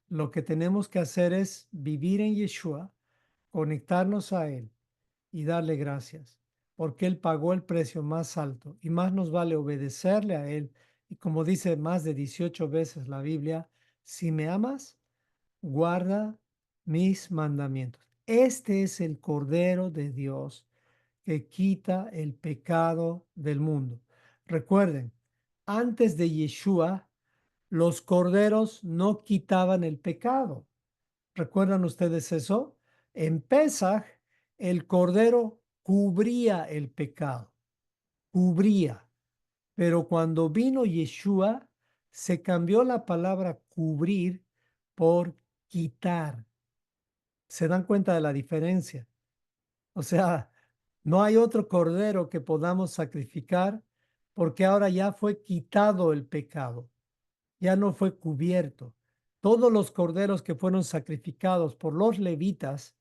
Lo que tenemos que hacer es vivir en Yeshua, conectarnos a Él y darle gracias, porque Él pagó el precio más alto y más nos vale obedecerle a Él. Y como dice más de 18 veces la Biblia, si me amas, guarda mis mandamientos. Este es el Cordero de Dios que quita el pecado del mundo. Recuerden, antes de Yeshua, los corderos no quitaban el pecado. ¿Recuerdan ustedes eso? En Pesaj, el cordero cubría el pecado, cubría. Pero cuando vino Yeshua, se cambió la palabra cubrir por quitar. ¿Se dan cuenta de la diferencia? O sea, no hay otro cordero que podamos sacrificar porque ahora ya fue quitado el pecado, ya no fue cubierto. Todos los corderos que fueron sacrificados por los levitas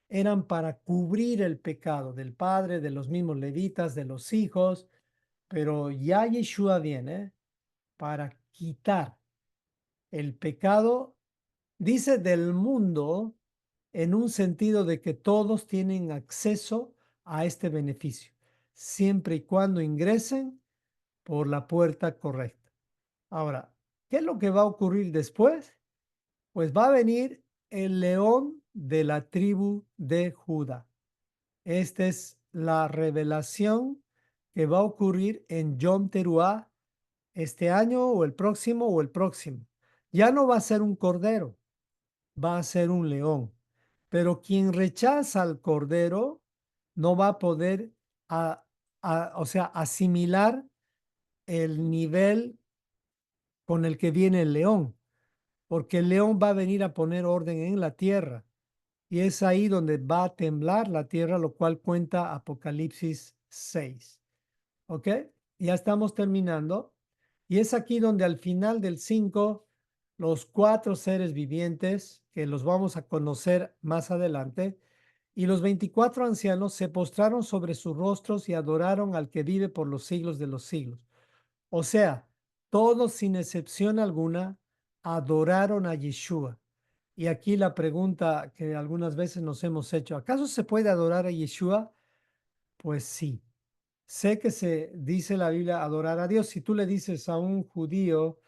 eran para cubrir el pecado del padre, de los mismos levitas, de los hijos, pero ya Yeshua viene para quitar el pecado, dice del mundo, en un sentido de que todos tienen acceso a este beneficio, siempre y cuando ingresen por la puerta correcta. Ahora, ¿qué es lo que va a ocurrir después? Pues va a venir el león de la tribu de Judá. Esta es la revelación que va a ocurrir en Yom Teruah este año o el próximo o el próximo. Ya no va a ser un cordero, va a ser un león. Pero quien rechaza al cordero no va a poder, o sea, asimilar el nivel con el que viene el león, porque el león va a venir a poner orden en la tierra. Y es ahí donde va a temblar la tierra, lo cual cuenta Apocalipsis 6. ¿Ok? Ya estamos terminando. Y es aquí donde al final del 5, los cuatro seres vivientes, que los vamos a conocer más adelante, y los 24 ancianos se postraron sobre sus rostros y adoraron al que vive por los siglos de los siglos. O sea, todos sin excepción alguna adoraron a Yeshua. Y aquí la pregunta que algunas veces nos hemos hecho, ¿acaso se puede adorar a Yeshua? Pues sí. Sé que se dice la Biblia adorar a Dios. Si tú le dices a un judío,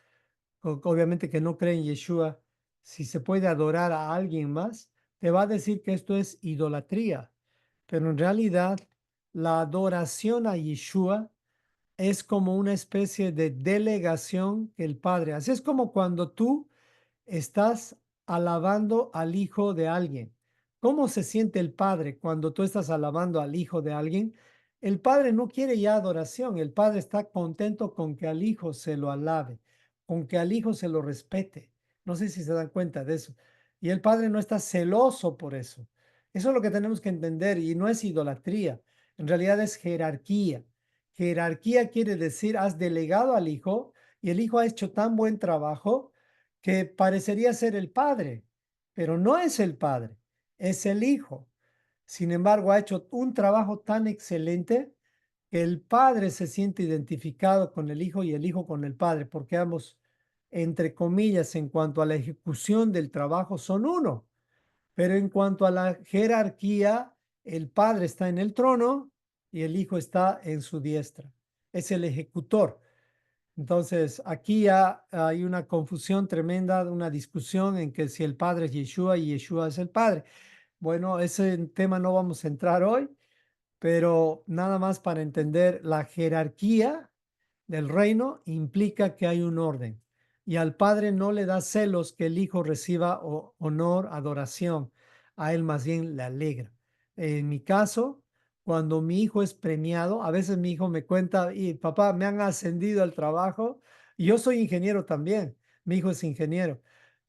obviamente que no cree en Yeshua, si se puede adorar a alguien más, te va a decir que esto es idolatría. Pero en realidad, la adoración a Yeshua es como una especie de delegación que el Padre hace. Es como cuando tú estás alabando al hijo de alguien. ¿Cómo se siente el padre cuando tú estás alabando al hijo de alguien? El padre no quiere ya adoración, el padre está contento con que al hijo se lo alabe, con que al hijo se lo respete. No sé si se dan cuenta de eso. Y el padre no está celoso por eso. Eso es lo que tenemos que entender y no es idolatría, en realidad es jerarquía. Jerarquía quiere decir, has delegado al hijo y el hijo ha hecho tan buen trabajo que parecería ser el padre, pero no es el padre, es el hijo. Sin embargo, ha hecho un trabajo tan excelente que el padre se siente identificado con el hijo y el hijo con el padre, porque ambos, entre comillas, en cuanto a la ejecución del trabajo, son uno. Pero en cuanto a la jerarquía, el padre está en el trono y el hijo está en su diestra. Es el ejecutor. Entonces, aquí ya hay una confusión tremenda, una discusión en que si el Padre es Yeshua y Yeshua es el Padre. Bueno, ese tema no vamos a entrar hoy, pero nada más para entender la jerarquía del reino implica que hay un orden y al Padre no le da celos que el Hijo reciba honor, adoración, a él más bien le alegra. En mi caso, cuando mi hijo es premiado, a veces mi hijo me cuenta, y papá, me han ascendido al trabajo, y yo soy ingeniero también, mi hijo es ingeniero.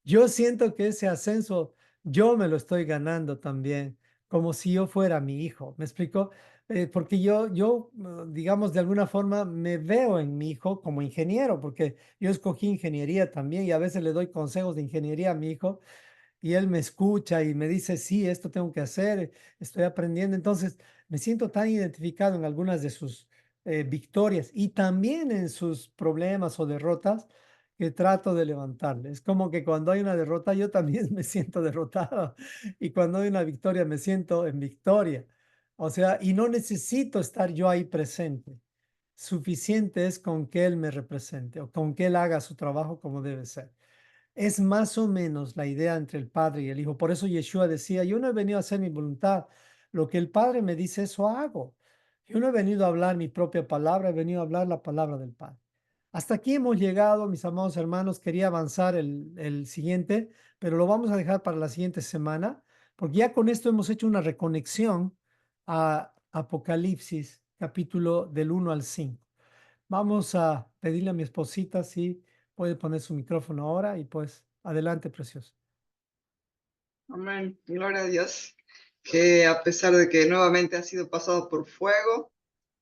Yo siento que ese ascenso yo me lo estoy ganando también, como si yo fuera mi hijo. ¿Me explico? Porque digamos, de alguna forma me veo en mi hijo como ingeniero, porque yo escogí ingeniería también y a veces le doy consejos de ingeniería a mi hijo y él me escucha y me dice, sí, esto tengo que hacer, estoy aprendiendo. Entonces, me siento tan identificado en algunas victorias y también en sus problemas o derrotas que trato de levantarle. Es como que cuando hay una derrota yo también me siento derrotado y cuando hay una victoria me siento en victoria. O sea, y no necesito estar yo ahí presente. Suficiente es con que Él me represente o con que Él haga su trabajo como debe ser. Es más o menos la idea entre el Padre y el Hijo. Por eso Yeshua decía, yo no he venido a hacer mi voluntad, lo que el Padre me dice, eso hago. Yo no he venido a hablar mi propia palabra, he venido a hablar la palabra del Padre. Hasta aquí hemos llegado, mis amados hermanos. Quería avanzar el siguiente, pero lo vamos a dejar para la siguiente semana, porque ya con esto hemos hecho una reconexión a Apocalipsis, capítulo del 1 al 5. Vamos a pedirle a mi esposita si puede poner su micrófono ahora y pues adelante, precioso. Amén. Gloria a Dios. Que a pesar de que nuevamente has sido pasado por fuego,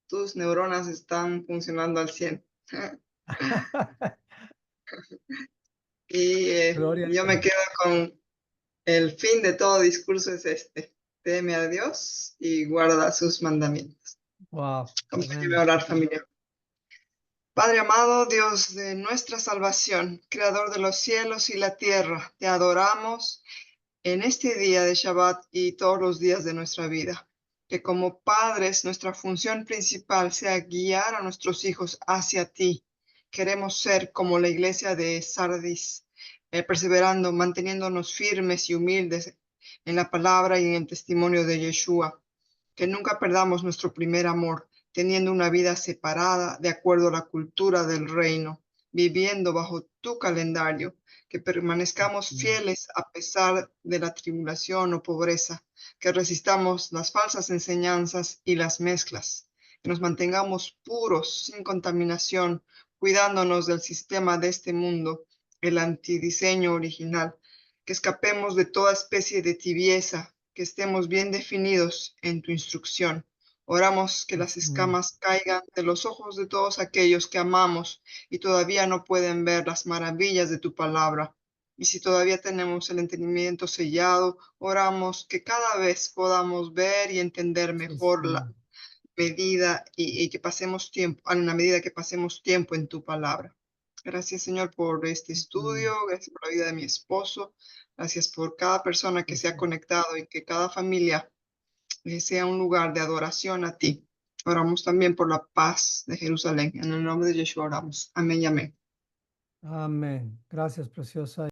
tus neuronas están funcionando al 100. Y Gloria a yo me Dios. quedo con el fin de todo discurso es este. Teme a Dios y guarda sus mandamientos. Wow, Acompáñame a tremendo. orar, familia. Padre amado, Dios de nuestra salvación, Creador de los cielos y la tierra, te adoramos en este día de Shabbat y todos los días de nuestra vida. Que como padres nuestra función principal sea guiar a nuestros hijos hacia ti. Queremos ser como la iglesia de Sardis, perseverando, manteniéndonos firmes y humildes en la palabra y en el testimonio de Yeshua. Que nunca perdamos nuestro primer amor, teniendo una vida separada de acuerdo a la cultura del reino, viviendo bajo tu calendario, que permanezcamos fieles a pesar de la tribulación o pobreza, que resistamos las falsas enseñanzas y las mezclas, que nos mantengamos puros, sin contaminación, cuidándonos del sistema de este mundo, el antidiseño original, que escapemos de toda especie de tibieza, que estemos bien definidos en tu instrucción. Oramos que las Mm, escamas caigan de los ojos de todos aquellos que amamos y todavía no pueden ver las maravillas de tu palabra. Y si todavía tenemos el entendimiento sellado, oramos que cada vez podamos ver y entender sí, mejor Señor. la medida y que pasemos tiempo, a la medida que pasemos tiempo en tu palabra. Gracias, Señor, por este Mm, estudio, gracias por la vida de mi esposo, gracias por cada persona que sí, se ha Señor. conectado y que cada familia sea un lugar de adoración a ti. Oramos también por la paz de Jerusalén. En el nombre de Yeshua oramos. Amén y amén. Amén. Gracias, preciosa.